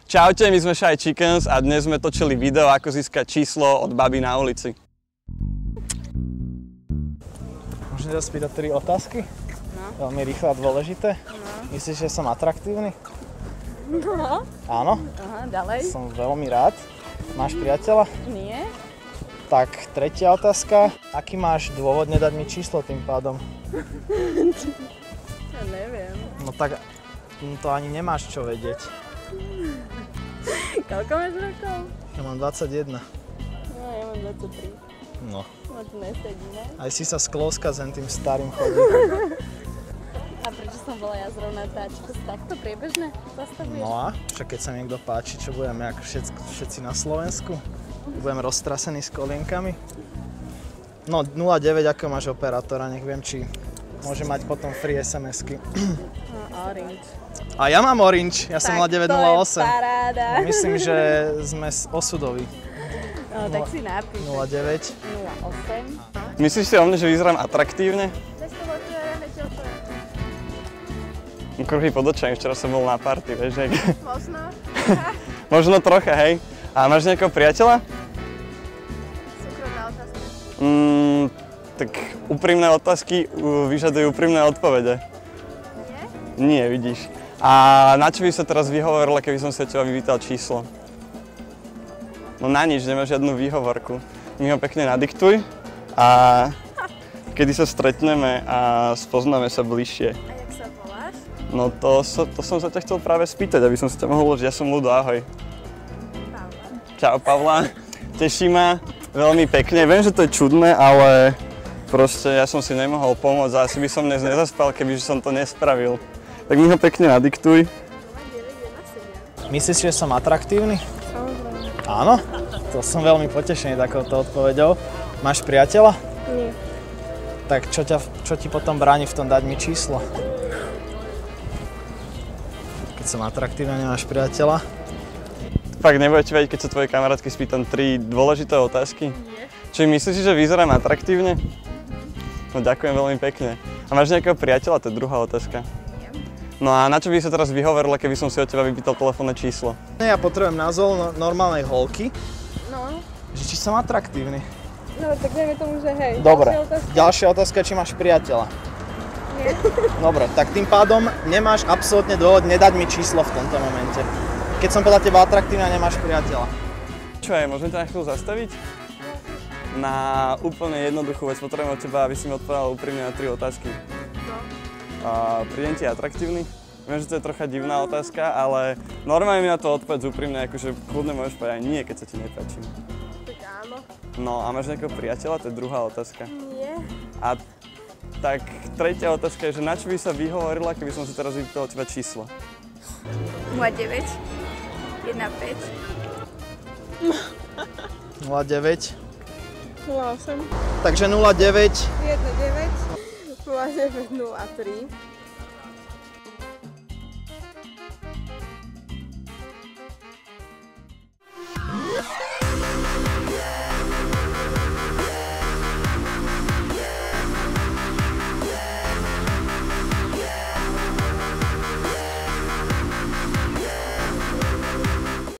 Čaute, my sme Shy Chickens a dnes sme točili video, ako získať číslo od baby na ulici. Môžem sa spýtať 3 otázky? No. Veľmi rýchle a dôležité. No. Myslíš, že som atraktívny? No. Áno? Aha, ďalej. Som veľmi rád. Máš priateľa? Nie. Tak, tretia otázka. Aký máš dôvod nedať mi číslo tým pádom? Ja neviem. No tak, to ani nemáš čo vedieť. Koľko máš rokov? Ja mám 21. No, ja mám 23. No. No to nesedí, ne? Aj si sa skloska tým starým chodí. A prečo som bola ja zrovna tá? Či to takto priebežne zastavuješ? No a? Však keď sa mi niekto páči, čo budeme ako všetci na Slovensku? Budem roztrasení s kolienkami? No 09, ako máš operátora, nech viem, či môže mať potom free SMS-ky. Orange. A ja mám Orange, ja som 0908. To je paráda. Myslím, že sme osudoví. No, tak si napíš. 09. 08. Myslíš si o mne, že vyzerám atraktívne? Kruhy pod očami, včera som bol na party, vieš, jak... Možno. Možno trocha, hej. A máš nejakého priateľa? Súkromná otázka. Tak úprimné otázky vyžadujú úprimné odpovede. Nie? Nie, vidíš. A na čo by sa teraz vyhovorila, keby som si od teba vypýtal číslo? No na nič, nemáš žiadnu výhovorku. Mi ho pekne nadiktuj a kedy sa stretneme a spoznáme sa bližšie. A jak sa voláš? No to som sa ťa chcel práve spýtať, aby som sa ťa mohol uložiť. Ja som Ludo, ahoj. Pavla. Čau Pavla, teší ma veľmi pekne. Viem, že to je čudné, ale proste ja som si nemohol pomôcť a asi by som dnes nezaspal, keby som to nespravil. Tak mi ho pekne nadiktuj. Myslíš, že som atraktívny? Samozrejme. Áno? To som veľmi potešený takouto odpoveďou. Máš priateľa? Nie. Tak čo ti potom bráni v tom dať mi číslo? Keď som atraktívny, nemáš priateľa? Fakt nebude ti vedieť, keď sa tvojej kamarátky spýtam 3 dôležité otázky? Nie. Či myslíš, že vyzerám atraktívne? No ďakujem veľmi pekne. A máš nejakého priateľa? To je druhá otázka. No a na čo by sa teraz vyhovorila, keby som si od teba vypýtal telefónne číslo? Ja potrebujem názov normálnej holky, No. že či som atraktívny. No, tak dajme tomu, že hej. Dobre, Ďalšia otázka. ďalšia otázka, či máš priateľa. Nie. Dobre, tak tým pádom nemáš absolútne dôvod nedať mi číslo v tomto momente. Keď som podľa teba atraktívny a nemáš priateľa. Čo je, môžem ťa na chvíľu zastaviť? Na úplne jednoduchú vec potrebujem od teba, aby si mi odpovedal úprimne na 3 otázky. No. Prídem ti atraktívny? Viem, že to je trocha divná otázka, ale normálne mi na to odpovedz úprimne, akože kľudne môžeš povedať aj nie, keď sa ti nepáči. Tak áno. No a máš nejakého priateľa? To je druhá otázka. Nie. A tak tretia otázka je, že na čo by sa vyhovorila, keby som si teraz vypýtal od teba číslo? 09. 15. 09. 08. Takže 09. 19. 09. 03.